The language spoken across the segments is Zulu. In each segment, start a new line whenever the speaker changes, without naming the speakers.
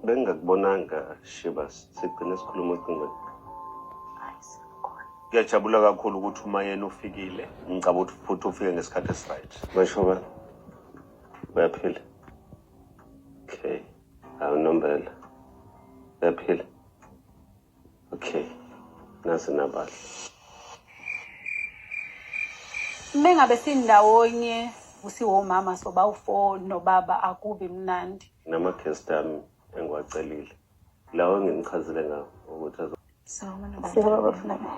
Bengakubonanga Shiba sigcine sikhuluma ocingweni. Ngiyajabula kakhulu ukuthi uma yena ufikile. Ngicabanga ukuthi futhi ufike ngesikhathi esiright. Basho ba? Bayaphila. Okay. Awunombela. Bayaphila. Okay. Nasi nabali.
Mengabe sindawonye usiwomama soba u4 nobaba akubi mnandi.
Nama-guest ami engiwacelile. Lawo ngimchazile ngawo ukuthi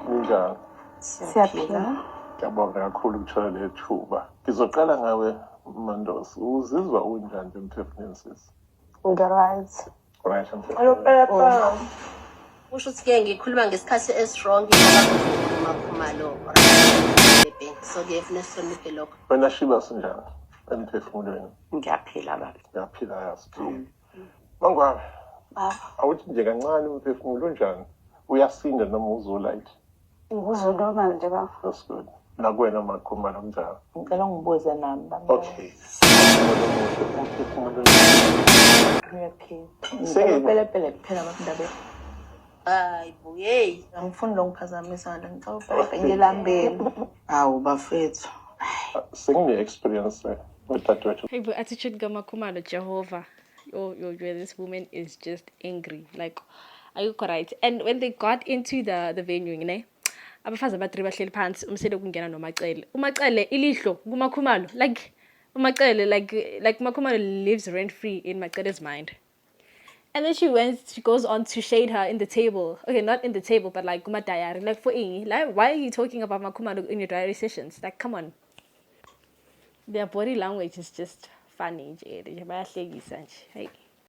Njani?
Siyaphila.
Ngiyabonga kakhulu ukuthola le thuba. Ngizoqala ngawe Mandosi. Uzizwa unjani emphefumulweni sisi?
Ngiright.
Right,
Usho ukuthi ke ngikhuluma ngesikhathi esstrong Makhumalo. So ngiyafuna sihloniphe lokho.
Wena Shiba sinjani emphefumulweni?
Ngiyaphila baba.
Ngiyaphila yasiphila. Mangwa, awuthi nje kancane umphefumulo unjani? Uyasinda noma uzolight?
Ngizoloma nje baba.
That's good. Nakwena Makhumalo njani?
Ngicela ngibuze nami baba.
Okay. Umphefumulo
Ngiyaphila. Phela kuphela abandaba.
Hayi buye.
Angifuni lo ngiphazamisa la ngicela ngilambeni. Awu bafethu.
Sengine-experience with that way.
Hey, but attitude Gamakumalo Jehovah. This woman is just angry. Like, are you correct? And when they got into the venue, you know, abafazi abatri bahleli phansi umsele ukungena nomacele. Umacele ilihlo kuMakhumalo. Like umacele like Makhumalo lives rent free in Macele's mind. And then she goes on to shade her in the table. Okay, not in the table, but like Kuma diary. Like for Ingi, like why are you talking about Makhumalo in your diary sessions? Like come on. Their body language is just funny. Hey.